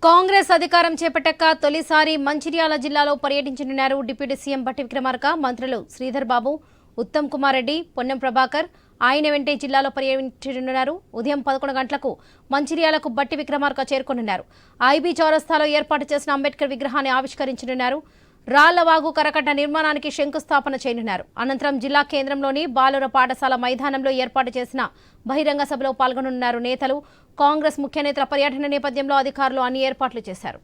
కాంగ్రెస్ అధికారం చేపట్టాక తొలిసారి మంచిర్యాల జిల్లాలో పర్యటించనున్నారు డిప్యూటీ సీఎం భట్టి విక్రమార్క. మంత్రులు శ్రీధర్ బాబు, ఉత్తమ్ కుమార్ రెడ్డి, పొన్నం ప్రభాకర్ ఆయన వెంటే జిల్లాలో పర్యటించనున్నారు. ఉదయం 11 గంటలకు మంచిర్యాలకు భట్టి విక్రమార్క చేరుకోనున్నారు. ఐబీ చౌరస్తాలో ఏర్పాటు చేసిన అంబేద్కర్ విగ్రహాన్ని ఆవిష్కరించనున్నారు. రాళ్లవాగు కరకట్ట నిర్మాణానికి శంకుస్థాపన చేయనున్నారు. అనంతరం జిల్లా కేంద్రంలోని బాలుర పాఠశాల మైదానంలో ఏర్పాటు చేసిన బహిరంగ సభలో పాల్గొనున్నారు నేతలు. కాంగ్రెస్ ముఖ్య నేతల పర్యటన నేపథ్యంలో అధికారులు అన్ని ఏర్పాట్లు చేశారు.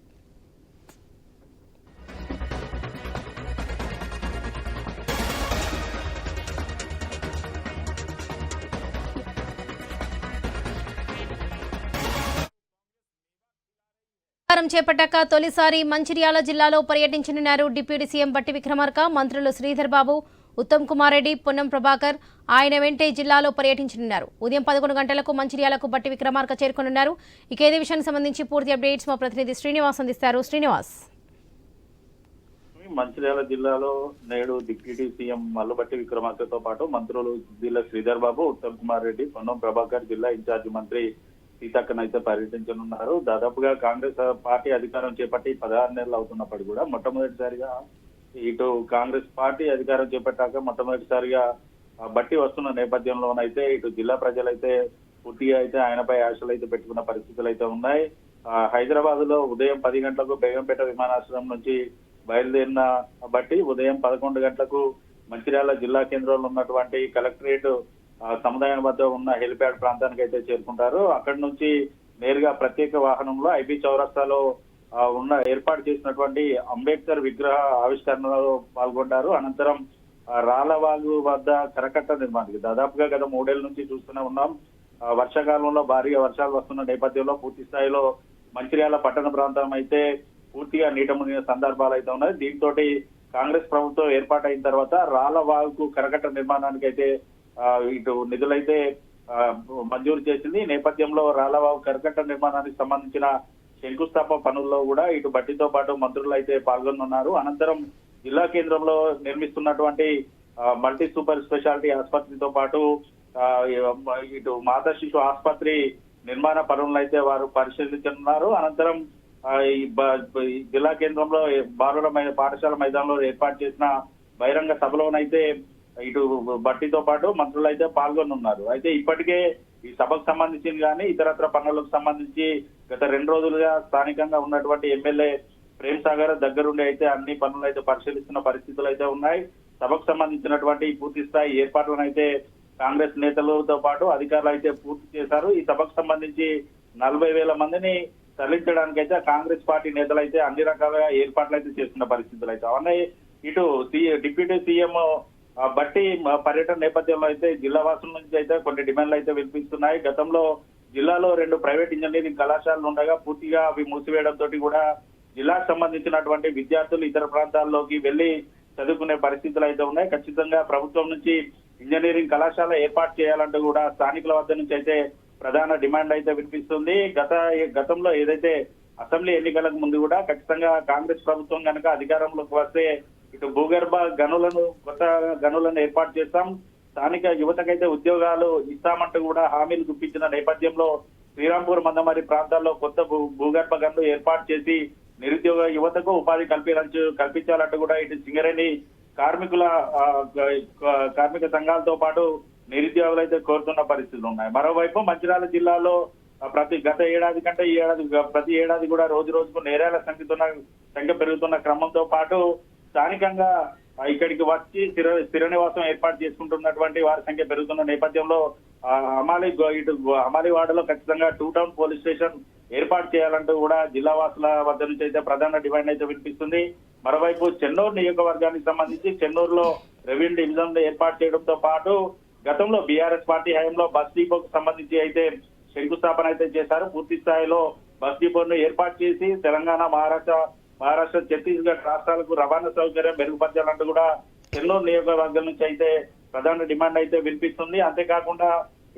అధికారం చేపట్టాక తొలిసారి మంచిర్యాల జిల్లాలో పర్యటించనున్నారు డిప్యూటీ సీఎం భట్టి విక్రమార్క. మంత్రులు శ్రీధర్ బాబు, ఉత్తమ్ కుమార్ రెడ్డి, పొన్నం ప్రభాకర్ ఆయన వెంటే జిల్లాలో పర్యటించనున్నారు. ఉదయం 11 గంటలకు మంచిర్యాలకు భట్టి విక్రమార్క చేరుకోనున్నారు. ఇక ఇదే విషయానికి సంబంధించి పూర్తి అప్డేట్స్ మా ప్రతినిధి శ్రీనివాస్ అందిస్తారు. శ్రీనివాస్, మంచిర్యాల జిల్లాలో నేడు డిప్యూటీ సీఎం మల్లుభట్టి విక్రమార్కతో పాటు మంత్రులు జిల్లా శ్రీధర్ బాబు, ఉత్తమ్ కుమార్ రెడ్డి, పొన్నం ప్రభాకర్, జిల్లా ఇన్ఛార్జి మంత్రి సీతక్కనైతే పర్యటించనున్నారు. దాదాపుగా కాంగ్రెస్ పార్టీ అధికారం చేపట్టి 16 నెలలు అవుతున్నప్పటికీ కూడా మొట్టమొదటిసారిగా ఇటు కాంగ్రెస్ పార్టీ అధికారం చేపట్టాక మొట్టమొదటిసారిగా బట్టి వస్తున్న నేపథ్యంలోనైతే ఇటు జిల్లా ప్రజలైతే పూర్తిగా అయితే ఆయనపై ఆశలు అయితే పెట్టుకున్న పరిస్థితులు అయితే ఉన్నాయి. హైదరాబాద్ లో ఉదయం 10 గంటలకు బేగంపేట విమానాశ్రయం నుంచి బయలుదేరిన బట్టి ఉదయం 11 గంటలకు మంచిర్యాల జిల్లా కేంద్రంలో ఉన్నటువంటి కలెక్టరేట్ సముదాయం వద్ద ఉన్న హెలిప్యాడ్ ప్రాంతానికి అయితే చేరుకుంటారు. అక్కడి నుంచి నేరుగా ప్రత్యేక వాహనంలో ఐబీ చౌరస్తాలో ఉన్న ఏర్పాటు చేసినటువంటి అంబేద్కర్ విగ్రహ ఆవిష్కరణలో పాల్గొంటారు. అనంతరం రాళ్లవాగు వద్ద కరకట్ట నిర్మాణానికి దాదాపుగా గత 3 ఏళ్ల నుంచి చూస్తూనే ఉన్నాం. వర్షాకాలంలో భారీగా వర్షాలు వస్తున్న నేపథ్యంలో పూర్తి స్థాయిలో మంచిర్యాల పట్టణ ప్రాంతం అయితే పూర్తిగా నీట మునిగిన సందర్భాలు అయితే ఉన్నాయి. దీంతో కాంగ్రెస్ ప్రభుత్వం ఏర్పాటైన తర్వాత రాళ్లవాగు కరకట్ట నిర్మాణానికి అయితే ఇటు నిధులైతే మంజూరు చేసింది. ఈ నేపథ్యంలో రాళ్లవాగు కరకట్ట నిర్మాణానికి సంబంధించిన శంకుస్థాపన పనుల్లో కూడా ఇటు బట్టితో పాటు మంత్రులు అయితే పాల్గొనున్నారు. అనంతరం జిల్లా కేంద్రంలో నిర్మిస్తున్నటువంటి మల్టీ సూపర్ స్పెషాలిటీ ఆసుపత్రితో పాటు ఇటు మాతా శిశు ఆసుపత్రి నిర్మాణ పనులను అయితే వారు పరిశీలించనున్నారు. అనంతరం ఈ జిల్లా కేంద్రంలో బాలుర పాఠశాల మైదానంలో ఏర్పాటు చేసిన బహిరంగ సభలోనైతే ఇటు బట్టితో పాటు మంత్రులు అయితే పాల్గొనున్నారు. అయితే ఇప్పటికే ఈ సభకు సంబంధించి కానీ ఇతరత్ర పనులకు సంబంధించి గత 2 రోజులుగా స్థానికంగా ఉన్నటువంటి ఎమ్మెల్యే ప్రేమ్ సాగర్ దగ్గరుండి అయితే అన్ని పనులు అయితే పరిశీలిస్తున్న పరిస్థితులు అయితే ఉన్నాయి. సభకు సంబంధించినటువంటి పూర్తి స్థాయి ఏర్పాట్లను అయితే కాంగ్రెస్ నేతలతో పాటు అధికారులు అయితే పూర్తి చేశారు. ఈ సభకు సంబంధించి 40,000 మందిని తరలించడానికి అయితే కాంగ్రెస్ పార్టీ నేతలు అయితే అన్ని రకాలుగా ఏర్పాట్లు అయితే చేస్తున్న పరిస్థితులు అయితే ఉన్నాయి. ఇటు డిప్యూటీ సీఎం బట్టి పర్యటన నేపథ్యంలో అయితే జిల్లా వాసుల నుంచి అయితే కొన్ని డిమాండ్లు అయితే వినిపిస్తున్నాయి. గతంలో జిల్లాలో 2 ప్రైవేట్ ఇంజనీరింగ్ కళాశాలలు ఉండగా పూర్తిగా అవి మూసివేయడంతో కూడా జిల్లాకు సంబంధించినటువంటి విద్యార్థులు ఇతర ప్రాంతాల్లోకి వెళ్లి చదువుకునే పరిస్థితులు అయితే ఉన్నాయి. ఖచ్చితంగా ప్రభుత్వం నుంచి ఇంజనీరింగ్ కళాశాల ఏర్పాటు చేయాలంటూ కూడా స్థానికుల వద్ద నుంచి అయితే ప్రధాన డిమాండ్ అయితే వినిపిస్తుంది. గతంలో ఏదైతే అసెంబ్లీ ఎన్నికలకు ముందు కూడా ఖచ్చితంగా కాంగ్రెస్ ప్రభుత్వం కనుక అధికారంలోకి వస్తే ఇటు భూగర్భ గనులను కొత్త గనులను ఏర్పాటు చేస్తాం, స్థానిక యువతకైతే ఉద్యోగాలు ఇస్తామంటూ కూడా హామీలు గుప్పించిన నేపథ్యంలో శ్రీరాంపూర్ మందమరి ప్రాంతాల్లో కొత్త భూగర్భ గనులు ఏర్పాటు చేసి నిరుద్యోగ యువతకు ఉపాధి కల్పించాలంటూ కూడా ఇటు సింగరేణి కార్మిక సంఘాలతో పాటు నిరుద్యోగులు అయితే కోరుతున్న పరిస్థితులు ఉన్నాయి. మరోవైపు మంచిర్యాల జిల్లాలో గత ఏడాది కంటే ఈ ఏడాది ప్రతి ఏడాది కూడా రోజు రోజుకు నేరాల సంఖ్య పెరుగుతున్న క్రమంతో పాటు స్థానికంగా ఇక్కడికి వచ్చి స్థిర నివాసం ఏర్పాటు చేసుకుంటున్నటువంటి వారి సంఖ్య పెరుగుతున్న నేపథ్యంలో అమాలివాడలో ఖచ్చితంగా 2 టౌన్ పోలీస్ స్టేషన్ ఏర్పాటు చేయాలంటూ కూడా జిల్లా వాసుల వద్ద నుంచి అయితే ప్రధాన డిమాండ్ అయితే వినిపిస్తుంది. మరోవైపు చెన్నూరు నియోజకవర్గానికి సంబంధించి చెన్నూరులో రెవెన్యూ డివిజన్ ఏర్పాటు చేయడంతో పాటు గతంలో బీఆర్ఎస్ పార్టీ హయాంలో బస్ డిపోకు సంబంధించి అయితే శంకుస్థాపన అయితే చేశారు. పూర్తి స్థాయిలో బస్ డిపోను ఏర్పాటు చేసి తెలంగాణ, మహారాష్ట్ర, ఛత్తీస్గఢ్ రాష్ట్రాలకు రవాణా సౌకర్యం మెరుగుపరచాలంటూ కూడా చెన్నూరు నియోజకవర్గం నుంచి అయితే ప్రధాన డిమాండ్ అయితే వినిపిస్తుంది. అంతేకాకుండా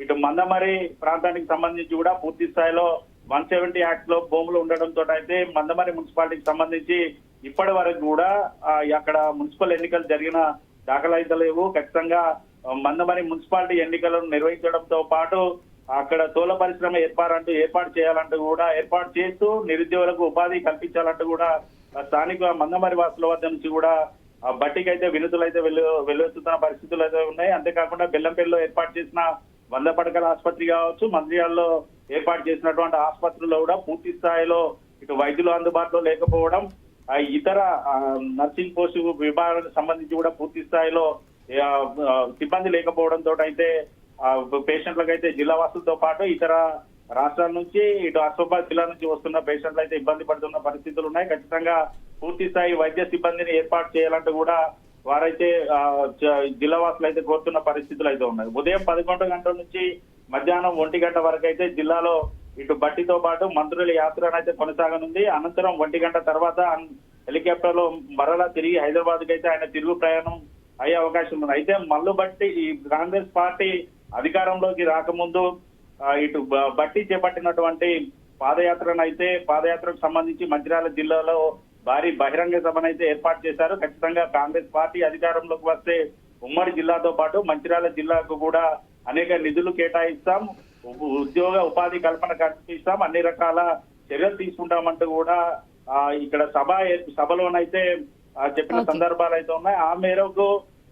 ఇటు మందమరి ప్రాంతానికి సంబంధించి కూడా పూర్తి స్థాయిలో 170 యాక్ట్ లో భూములు ఉండడంతో అయితే మందమరి మున్సిపాలిటీకి సంబంధించి ఇప్పటి వరకు కూడా అక్కడ మున్సిపల్ ఎన్నికలు జరిగిన దాఖలైతే లేవు. ఖచ్చితంగా మందమరి మున్సిపాలిటీ ఎన్నికలను నిర్వహించడంతో పాటు అక్కడ తోల పరిశ్రమ ఏర్పాటు చేయాలంటూ కూడా ఏర్పాటు చేస్తూ నిరుద్యోగులకు ఉపాధి కల్పించాలంటూ కూడా స్థానిక మందమరి వాసుల వద్ద నుంచి కూడా బట్టికి అయితే వినతులు అయితే వెల్లువెత్తుతున్న పరిస్థితులు అయితే ఉన్నాయి. అంతేకాకుండా బెల్లంపల్లిలో ఏర్పాటు చేసిన 100 పడకల ఆసుపత్రి కావచ్చు, మంత్రియాల్లో ఏర్పాటు చేసినటువంటి ఆసుపత్రుల్లో కూడా పూర్తి స్థాయిలో ఇటు వైద్యులు అందుబాటులో లేకపోవడం, ఇతర నర్సింగ్ పోస్ట్ విభాగానికి సంబంధించి కూడా పూర్తి స్థాయిలో సిబ్బంది లేకపోవడంతో అయితే పేషెంట్లకు అయితే జిల్లా వాసులతో పాటు ఇతర రాష్ట్రాల నుంచి ఇటు ఆసిఫాబాద్ జిల్లా నుంచి వస్తున్న పేషెంట్లు అయితే ఇబ్బంది పడుతున్న పరిస్థితులు ఉన్నాయి. ఖచ్చితంగా పూర్తి స్థాయి వైద్య సిబ్బందిని ఏర్పాటు చేయాలంటూ కూడా వారైతే జిల్లా వాసులు అయితే కోరుతున్న పరిస్థితులు అయితే ఉన్నాయి. ఉదయం 11 గంటల నుంచి మధ్యాహ్నం 1 గంట వరకు అయితే జిల్లాలో ఇటు బట్టితో పాటు మంత్రుల యాత్ర అయితే కొనసాగనుంది. అనంతరం 1 గంట తర్వాత హెలికాప్టర్ లో మరలా తిరిగి హైదరాబాద్ కి అయితే ఆయన తిరుగు ప్రయాణం అయ్యే అవకాశం ఉంది. అయితే మల్లు బట్టి ఈ కాంగ్రెస్ పార్టీ అధికారంలోకి రాకముందు ఇటు బట్టి చేపట్టినటువంటి పాదయాత్రకు సంబంధించి మంచిర్యాల జిల్లాలో భారీ బహిరంగ సభను అయితే ఏర్పాటు చేశారు. ఖచ్చితంగా కాంగ్రెస్ పార్టీ అధికారంలోకి వస్తే ఉమ్మడి జిల్లాతో పాటు మంచిర్యాల జిల్లాకు కూడా అనేక నిధులు కేటాయిస్తాం, ఉపాధి కల్పన కల్పిస్తాం, అన్ని రకాల చర్యలు తీసుకుంటామంటూ కూడా ఇక్కడ సభలోనైతే చెప్పిన సందర్భాలు అయితే ఉన్నాయి. ఆ మేరకు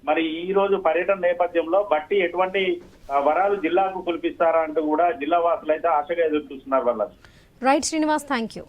మరి ఈ రోజు పర్యటన నేపథ్యంలో బట్టి ఎటువంటి వరాలు జిల్లాకు కురిపిస్తారా అంటూ కూడా జిల్లా వాసులు అయితే ఆశగా ఎదురు చూస్తున్నారు. వాళ్ళ రైట్ శ్రీనివాస్, థ్యాంక్ యూ.